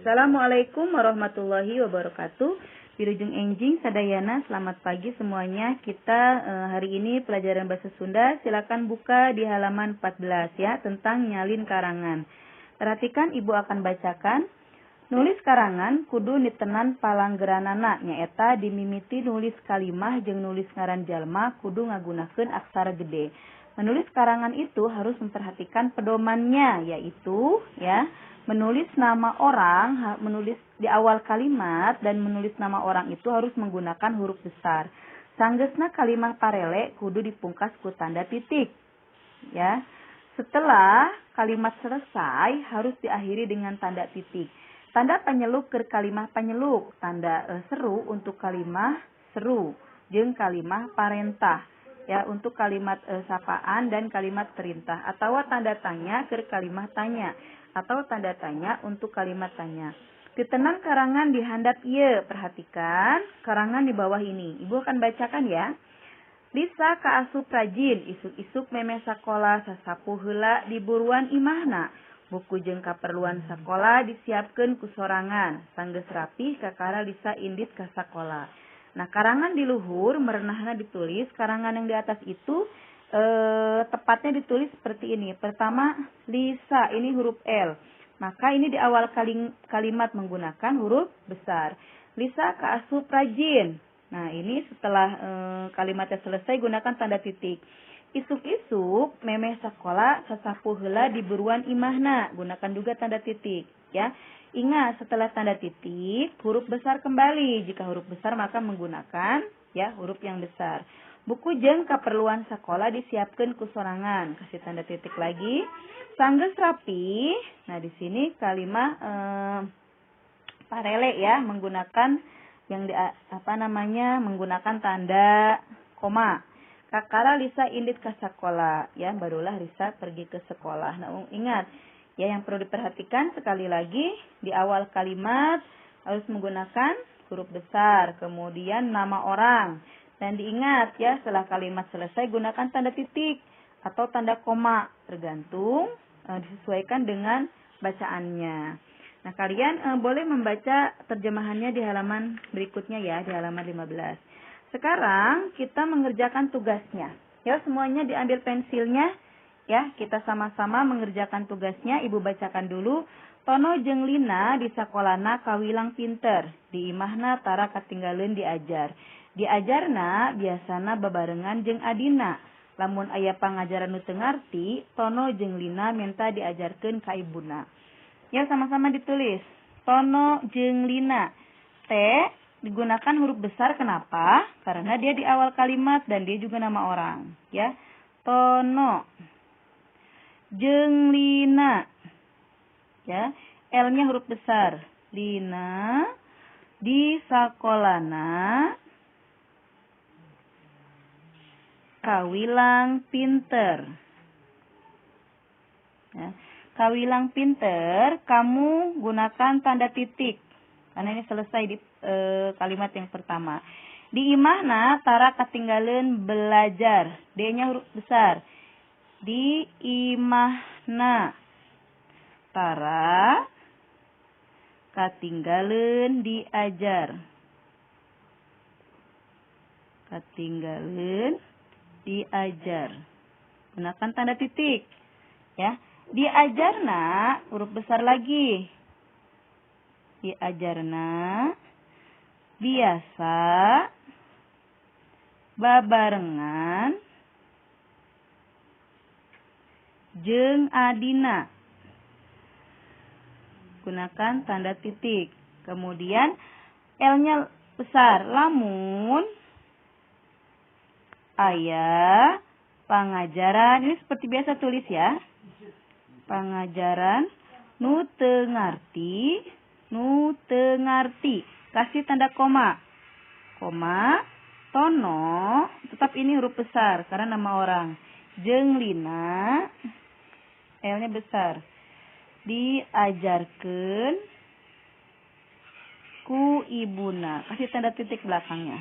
Assalamualaikum warahmatullahi wabarakatuh. Wilujeng enjing sadayana, selamat pagi semuanya. Kita hari ini pelajaran bahasa Sunda. Silakan buka di halaman 14 ya, tentang nyalin karangan. Perhatikan, Ibu akan bacakan. Nulis karangan kudu nitenan palanggeranana, nyaeta dimimiti nulis kalimah jeung nulis ngaran jalma kudu ngagunakeun aksara gede. Menulis karangan itu harus memperhatikan pedomannya, yaitu ya menulis nama orang, menulis di awal kalimat dan menulis nama orang itu harus menggunakan huruf besar. Sanggeusna kalimah parele kudu dipungkas ku tanda titik. Ya. Setelah kalimat selesai harus diakhiri dengan tanda titik. Tanda penyeluk ke kalimah penyeluk, tanda seru untuk kalimah seru, jeung kalimah parentah. Ya, untuk kalimat sapaan dan kalimat perintah, atau tanda tanya ke kalimah tanya, atau tanda tanya untuk kalimat tanya. Ditenang karangan di handap ieu. Perhatikan karangan di bawah ini. Ibu akan bacakan ya. Lisa kaasup rajin, isuk-isuk meme sakola, sasapu heula di buruan imahna. Buku jeung kaperluan sakola disiapkeun ku sorangan. Sanggeus rapi kakara Lisa indit ka sakola. Nah, karangan di luhur merenahna ditulis, karangan yang di atas itu tepatnya ditulis seperti ini. Pertama, Lisa, ini huruf L. Maka ini di awal kalimat menggunakan huruf besar. Lisa kaasup rajin. Nah, ini setelah kalimatnya selesai gunakan tanda titik. Isuk-isuk memeh sakola sasapu heula di buruan imahna. Gunakan juga tanda titik, ya. Ingat, setelah tanda titik huruf besar kembali. Jika huruf besar maka menggunakan ya huruf yang besar. Buku jeung kaperluan sakola disiapkeun ku sorangan. Kasih tanda titik lagi. Sanggeus rapi. Nah, di sini kalimat parele ya, menggunakan yang menggunakan tanda koma. Kakara Lisa indit ka sakola, ya, barulah Lisa pergi ke sekolah. Nah, ingat ya, yang perlu diperhatikan sekali lagi di awal kalimat harus menggunakan huruf besar, kemudian nama orang. Dan diingat ya, setelah kalimat selesai gunakan tanda titik atau tanda koma, tergantung disesuaikan dengan bacaannya. Nah, kalian boleh membaca terjemahannya di halaman berikutnya ya, di halaman 15. Sekarang kita mengerjakan tugasnya. Ya, semuanya diambil pensilnya. Ya, kita sama-sama mengerjakan tugasnya. Ibu bacakan dulu. Tono jeung Lina di sakolana kawilang pinter. Di imahna tara katinggalin diajar. Diajarna biasana babarengan jeung adina. Lamun aya pangajaran nu teu ngarti, Tono jeung Lina minta diajarkeun ka ibuna. Ya, sama-sama ditulis. Tono jeung Lina. T digunakan huruf besar, kenapa? Karena dia di awal kalimat dan dia juga nama orang. Ya, Tono jeung Lina. Ya, L-nya huruf besar. Lina di sakolana kawilang pinter. Ya, kawilang pinter, kamu gunakan tanda titik. Karena ini selesai di kalimat yang pertama. Di imahna tara katinggalin belajar. D-nya huruf besar. Di imahna tara katinggalin diajar. Katinggalin diajar. Gunakan tanda titik. Ya. Diajarna huruf besar lagi. Diajarna biasa babarengan jeung adina. Gunakan tanda titik. Kemudian L-nya besar. Lamun aya pangajaran, ini seperti biasa tulis ya. Pangajaran nu teu ngarti, nu teu ngarti. Kasih tanda koma. Koma, Tono, tetap ini huruf besar karena nama orang. Jeung Lina, L-nya besar. Diajarkeun ku ibuna. Kasih tanda titik belakangnya.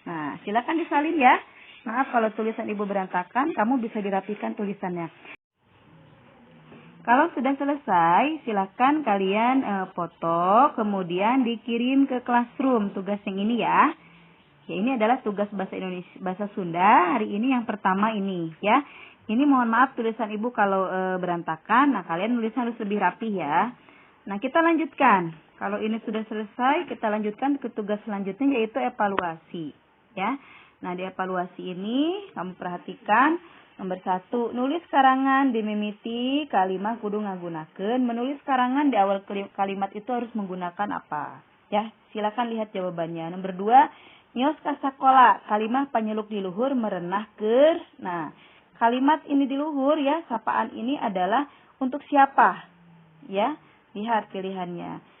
Nah, silakan disalin ya. Maaf kalau tulisan Ibu berantakan, kamu bisa dirapikan tulisannya. Kalau sudah selesai, silakan kalian foto, kemudian dikirim ke classroom tugas yang ini ya. Ya, ini adalah tugas bahasa Indonesia, bahasa Sunda hari ini yang pertama ini ya. Ini mohon maaf tulisan Ibu kalau berantakan. Nah, kalian nulisnya harus lebih rapi ya. Nah, kita lanjutkan. Kalau ini sudah selesai, kita lanjutkan ke tugas selanjutnya yaitu evaluasi ya. Nah, di evaluasi ini kamu perhatikan nomor 1, nulis karangan dimimiti kalimat kudu ngagunakeun. Menulis karangan di awal kalimat itu harus menggunakan apa? Ya, silakan lihat jawabannya. Nomor 2, nyos ka sakola, kalimat panyeluk di luhur merenah keur. Nah, kalimat ini di luhur ya, sapaan ini adalah untuk siapa? Ya, lihat pilihannya.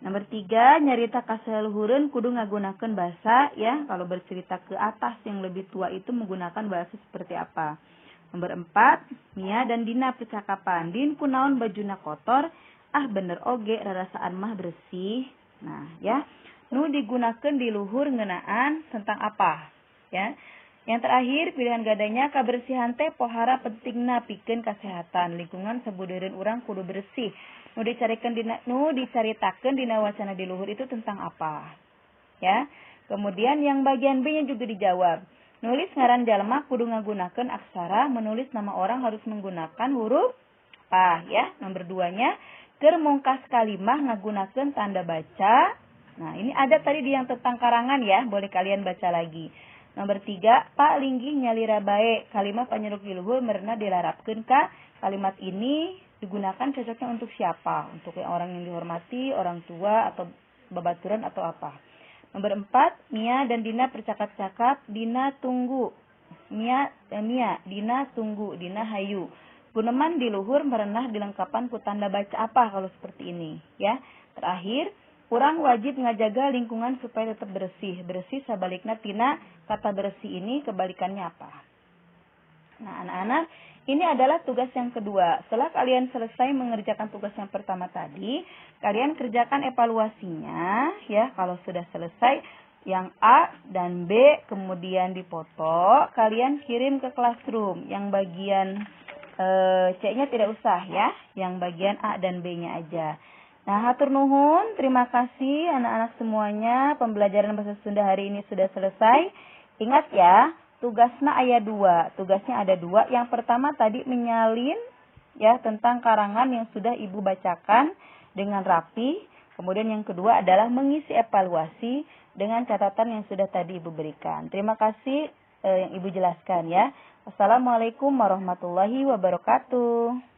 Nomor 3, nyarita kasaluhureun kudu ngagunakeun bahasa ya. Kalau bercerita ke atas yang lebih tua itu menggunakan bahasa seperti apa? Nomor 4, Mia dan Dina percakapan. Din kunaon bajuna kotor? Ah bener oge rarasaan mah bersih. Nah, ya. Nu digunakeun di luhur ngeunaan tentang apa? Ya. Yang terakhir, pilihan gadanya kabersihan teh pohara pentingna pikeun kesehatan. Lingkungan sabudeureun urang kudu bersih. Nu dicaritakeun dina wacana di luhur itu tentang apa? Ya. Kemudian yang bagian B-nya juga dijawab. Nulis ngaran jalma kudu ngagunakeun aksara, menulis nama orang harus menggunakan huruf apa ya. Nomor 2-nya, keur mungkas kalimah ngagunakeun tanda baca. Nah, ini ada tadi di yang tentang karangan ya, boleh kalian baca lagi. Nomor 3, Pak linggih nyalira bae, kalimat panyeruk di luhur merenah dilarapkeun ka. Kalimat ini digunakan cocoknya untuk siapa? Untuk orang yang dihormati, orang tua, atau babaturan, atau apa? Nomor 4, Mia dan Dina bercakap-cakap, Dina tunggu. Mia, Dina tunggu, Dina hayu. Guneman di luhur merenah dilengkapan ku tanda baca apa kalau seperti ini? Ya. Terakhir, urang wajib ngajaga lingkungan supaya tetap bersih. Bersih sabalikna tina kata bersih ini kebalikannya apa? Nah, anak-anak, ini adalah tugas yang kedua. Setelah kalian selesai mengerjakan tugas yang pertama tadi, kalian kerjakan evaluasinya ya. Kalau sudah selesai, yang A dan B kemudian dipoto, kalian kirim ke classroom. Yang bagian C-nya tidak usah ya, yang bagian A dan B-nya aja. Nah, hatur nuhun, terima kasih anak-anak semuanya. Pembelajaran bahasa Sunda hari ini sudah selesai. Ingat ya, tugasnya ada 2. Tugasnya ada 2. Yang pertama tadi menyalin ya tentang karangan yang sudah Ibu bacakan dengan rapi. Kemudian yang kedua adalah mengisi evaluasi dengan catatan yang sudah tadi Ibu berikan. Terima kasih yang Ibu jelaskan ya. Wassalamualaikum warahmatullahi wabarakatuh.